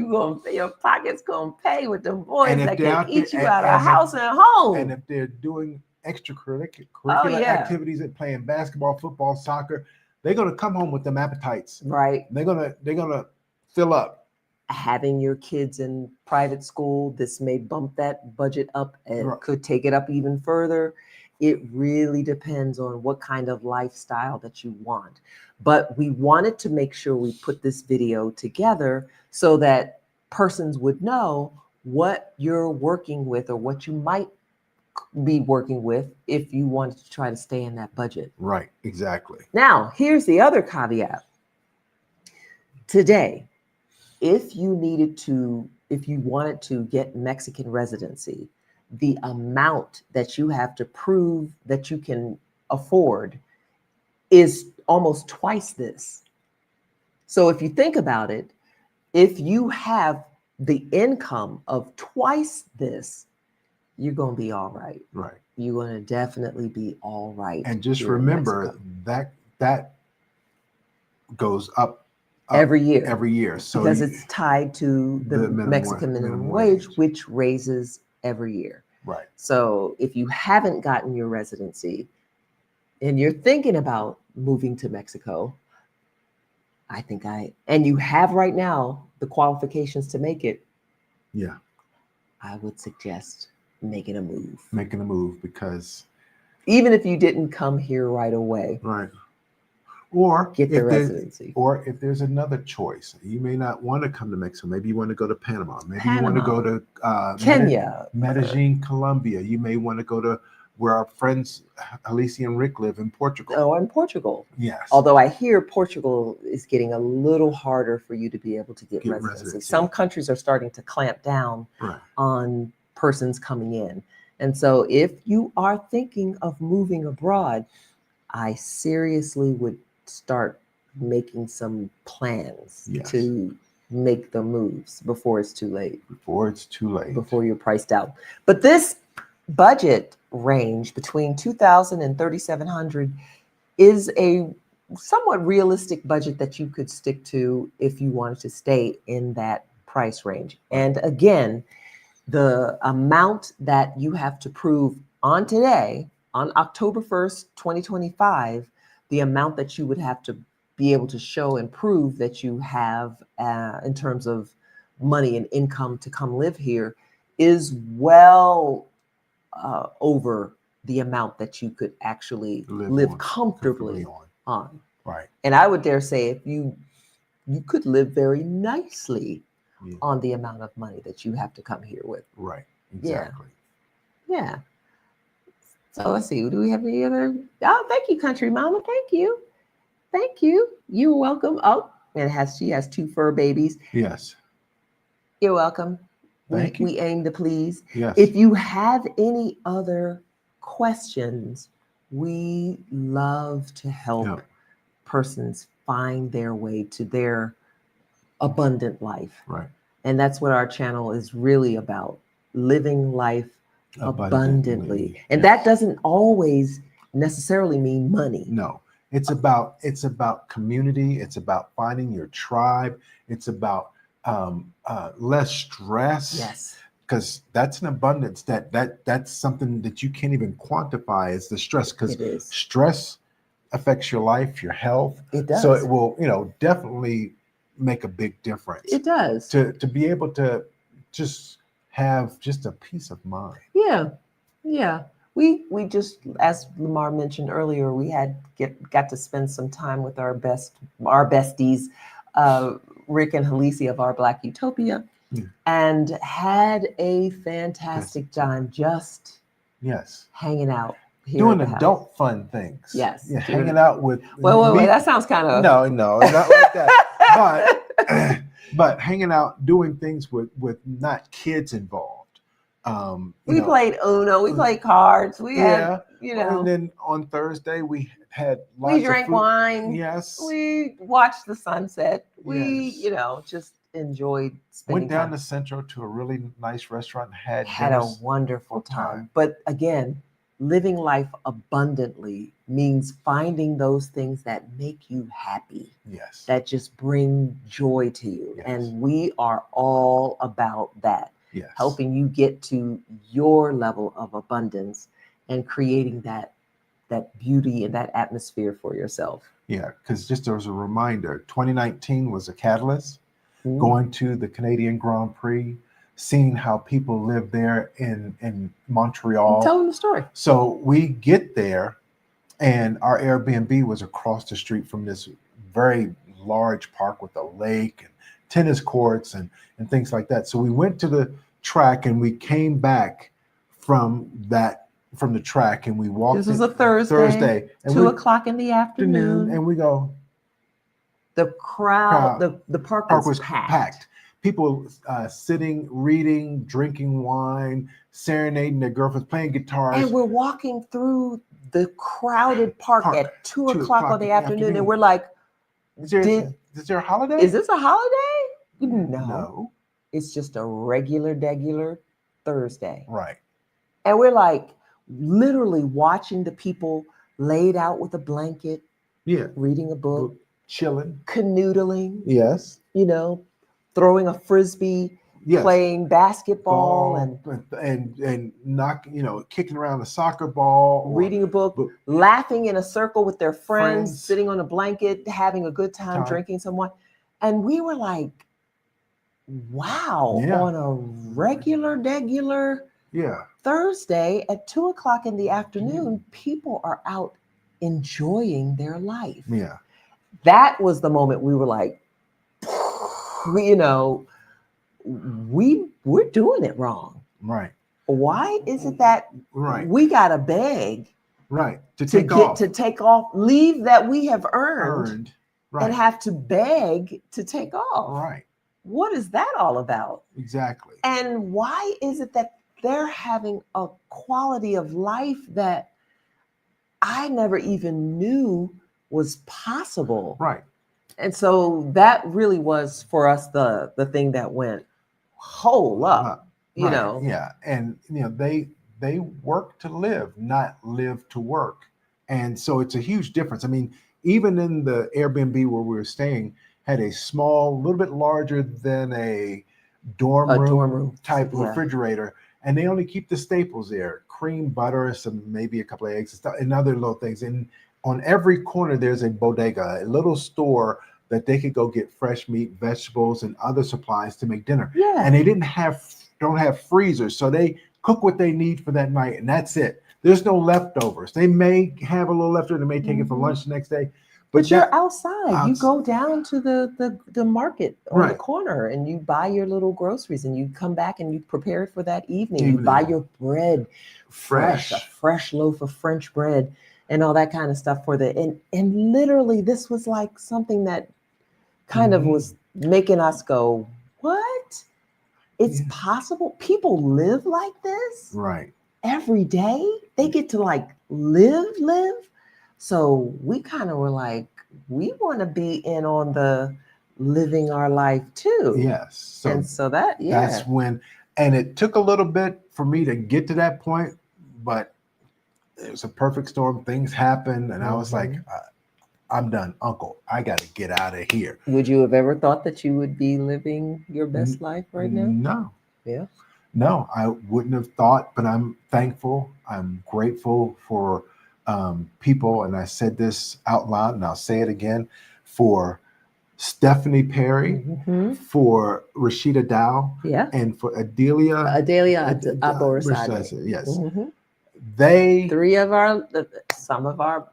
Your pocket's going to pay with them boys that can eat you there, out of house and home. And if they're doing extracurricular activities and playing basketball, football, soccer, they're going to come home with them appetites. Right. They're going to fill up. having your kids in private school, this may bump that budget up and Right. could take it up even further. It really depends on what kind of lifestyle that you want. But we wanted to make sure we put this video together so that persons would know what you're working with or what you might be working with if you wanted to try to stay in that budget. Right. Exactly. Now, here's the other caveat. Today, if you wanted to get Mexican residency, the amount that you have to prove that you can afford is almost twice this. So if you think about it, if you have the income of twice this, you're going to be all right. Right. You're going to definitely be all right. And just here in remember Mexico. that goes up every year. every year. So because it's tied to the Mexican minimum wage, which raises every year. Right. So if you haven't gotten your residency and you're thinking about moving to Mexico, and you have right now the qualifications to make it, yeah, I would suggest making a move. Making a move, because even if you didn't come here right away, right. Or get the residency. Or if there's another choice, you may not want to come to Mexico. Maybe you want to go to Panama. Maybe you want to go to Kenya, Medellin, Colombia. You may want to go to where our friends Alicia and Rick live in Portugal. Oh, in Portugal. Yes. Although I hear Portugal is getting a little harder for you to be able to get residency. Some countries are starting to clamp down on persons coming in. And so if you are thinking of moving abroad, I seriously would start making some plans to make the moves before it's too late. Before it's too late. Before you're priced out. But this budget range between $2,000 and $3,700 is a somewhat realistic budget that you could stick to if you wanted to stay in that price range. And again, the amount that you have to prove on today, on October 1st, 2025, the amount that you would have to be able to show and prove that you have in terms of money and income to come live here is well over the amount that you could actually live comfortably on. Right. And I would dare say if you could live very nicely on the amount of money that you have to come here with. Right. Exactly. Yeah. So let's see. Do we have any other? Oh, thank you, Country Mama. Thank you. Thank you. You're welcome. Oh, and she has 2 fur babies. Yes. You're welcome. Thank you. We aim to please. Yes. If you have any other questions, we love to help persons find their way to their abundant life. Right. And that's what our channel is really about, living life abundantly. And that doesn't always necessarily mean money. No. It's about community. It's about finding your tribe. It's about less stress. Yes. Because that's an abundance that's something that you can't even quantify as the stress, because stress affects your life, your health. It does. So it will, definitely make a big difference. It does. To be able to just have just a peace of mind. Yeah. Yeah. We just, as Lamar mentioned earlier, we got to spend some time with our besties, Rick and Halisi of Our Black Utopia, and had a fantastic time just hanging out here doing adult fun things. Yes. Yeah, hanging out with wait, that sounds kind of no, not like that. But hanging out, doing things with not kids involved. We played Uno, we played cards, we had, and then on Thursday we had lots we drank wine. Yes. We watched the sunset. We, just enjoyed spending Went down time. to Central to a really nice restaurant, had a wonderful time. But again, living life abundantly means finding those things that make you happy. Yes. That just bring joy to you. Yes. And we are all about that. Yes. Helping you get to your level of abundance and creating that beauty and that atmosphere for yourself. Yeah, because just as a reminder, 2019 was a catalyst. Mhm. going to the Canadian Grand Prix, seeing how people live there in Montreal. Tell them the story. So we get there, and our Airbnb was across the street from this very large park with a lake and tennis courts and things like that. So we went to the track, and we came back from the track, and we walked. This was in- a Thursday, and 2 o'clock in the afternoon. and we go. The crowd, Crowd. the park Park was was packed. packed. People sitting, reading, drinking wine, serenading their girlfriends, playing guitars. And we're walking through the crowded park at 2 o'clock on the afternoon, and we're like, is there a holiday? is this a holiday? No. No. It's just a regular Thursday. Right. And we're like literally watching the people laid out with a blanket, Yeah. reading a book, chilling, canoodling, yes, throwing a frisbee, yes, playing basketball, and knock, kicking around a soccer ball, reading a book, laughing in a circle with their friends, sitting on a blanket, having a good time, drinking some wine. And we were like, wow, on a regular Thursday at 2 o'clock in the afternoon, people are out enjoying their life. Yeah. That was the moment we were like, we're doing it wrong. Right. Why is it that we gotta beg to take off leave that we have earned right. and have to beg to take off? Right. What is that all about? Exactly. And why is it that they're having a quality of life that I never even knew was possible? Right. And so that really was for us the thing that went, hold up, Yeah. And they work to live, not live to work. And so it's a huge difference. I mean, even in the Airbnb where we were staying, had a small, little bit larger than a dorm room type refrigerator, and they only keep the staples there: cream, butter, maybe a couple of eggs and stuff, and other little things. And on every corner there's a bodega, a little store that they could go get fresh meat, vegetables, and other supplies to make dinner. Yeah. And they don't have freezers, so they cook what they need for that night, and that's it. There's no leftovers. They may have a little leftover, they may take it for lunch the next day. But you're outside. You go down to the market on the corner, and you buy your little groceries, and you come back and you prepare it for that evening. You buy your bread fresh, a fresh loaf of French bread, and all that kind of stuff for and literally this was like something that kind of was making us go, what? It's possible people live like this? Right. Every day? They get to like live. So we kind of were like, we want to be in on the living our life too. Yes. So that's when, and it took a little bit for me to get to that point, but it was a perfect storm. Things happened, and I was like, I'm done, Uncle. I got to get out of here. Would you have ever thought that you would be living your best life right now? No. Yeah. No, I wouldn't have thought, but I'm thankful. I'm grateful for people, and I said this out loud, and I'll say it again, for Stephanie Perry, for Rashida Dow, and for Adelia Aborisade. Yes. They some of our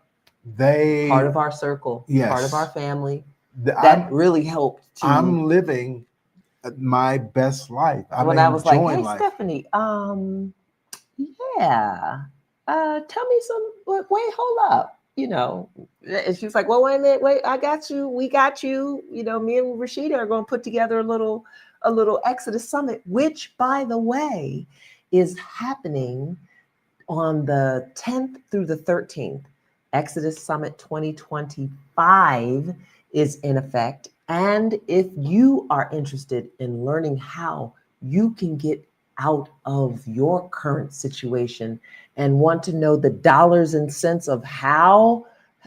part of our circle, part of our family. That really helped. I'm living my best life. When I was like, hey, life. Stephanie, tell me some, wait, hold up. And she's like, well, wait a minute, wait, I got you. We got you. Me and Rashida are going to put together a little Exodus Summit, which, by the way, is happening on the 10th through the 13th. Exodus Summit 2025 is in effect. And if you are interested in learning how you can get out of your current situation and want to know the dollars and cents of how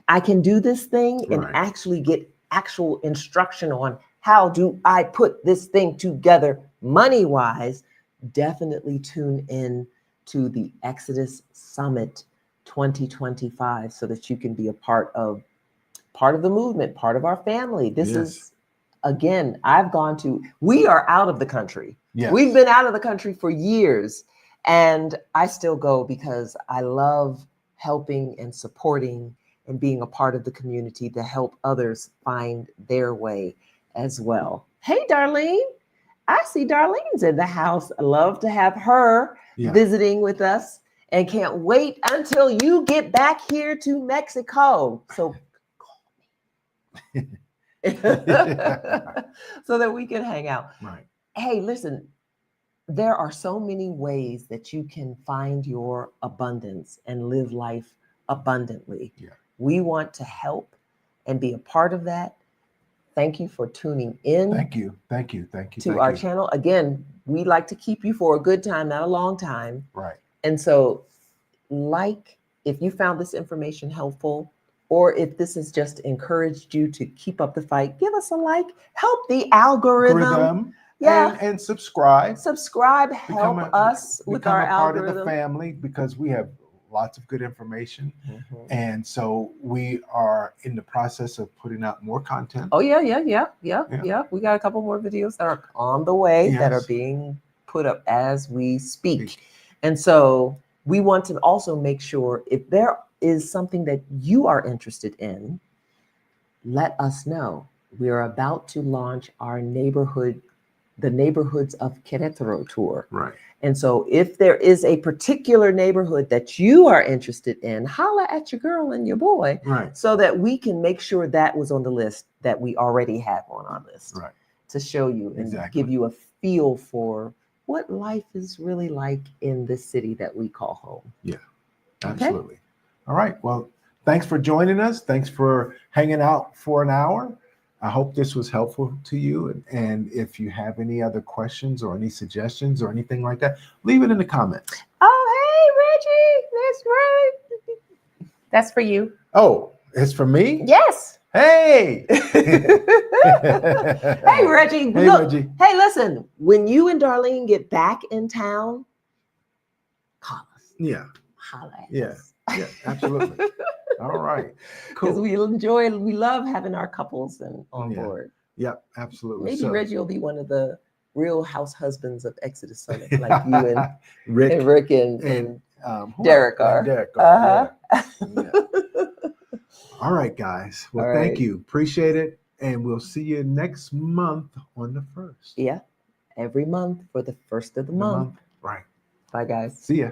I can do this thing and actually get actual instruction on how do I put this thing together money-wise, definitely tune in to the Exodus Summit 2025 so that you can be a part of the movement, part of our family. This is again, we are out of the country. Yes. We've been out of the country for years. And I still go because I love helping and supporting and being a part of the community to help others find their way as well. Hey, Darlene. I see Darlene's in the house. I love to have her visiting with us and can't wait until you get back here to Mexico. So call me so that we can hang out. Right. Hey, listen, there are so many ways that you can find your abundance and live life abundantly. Yeah. We want to help and be a part of that. Thank you for tuning in. Thank you to our channel. Again, we like to keep you for a good time, not a long time. Right. And so, if you found this information helpful, or if this has just encouraged you to keep up the fight, give us a like. Help the algorithm. Yeah. And subscribe. Help us with our part algorithm. of the family, because we have lots of good information. And so we are in the process of putting out more content. Oh, yeah. We got a couple more videos that are on the way that are being put up as we speak. And so we want to also make sure if there is something that you are interested in, let us know. We are about to launch our the Neighborhoods of Queretaro tour. Right. And so if there is a particular neighborhood that you are interested in, holla at your girl and your boy. Right. So that we can make sure that was on the list that we already have on our list. Right. To show you and give you a feel for what life is really like in this city that we call home. Yeah, absolutely. Okay? All right. Well, thanks for joining us. Thanks for hanging out for an hour. I hope this was helpful to you. And if you have any other questions or any suggestions or anything like that, leave it in the comments. Oh, hey, Reggie, that's right. That's for you. Oh, it's for me? Yes. Hey. Hey, Reggie. Hey, look, Reggie. Hey, listen, when you and Darlene get back in town, call us. Yeah. Holla at us. Yeah, absolutely. All right. Cool. Because we love having our couples on board. Yeah, absolutely. Maybe Reggie will be one of the real house husbands of Exodus Summit, like you and Rick and Derek are. Derek yeah. All right, guys. Well, thank you. Appreciate it. And we'll see you next month on the 1st. Yeah. Every month for the 1st of the month. Right. Bye, guys. See ya.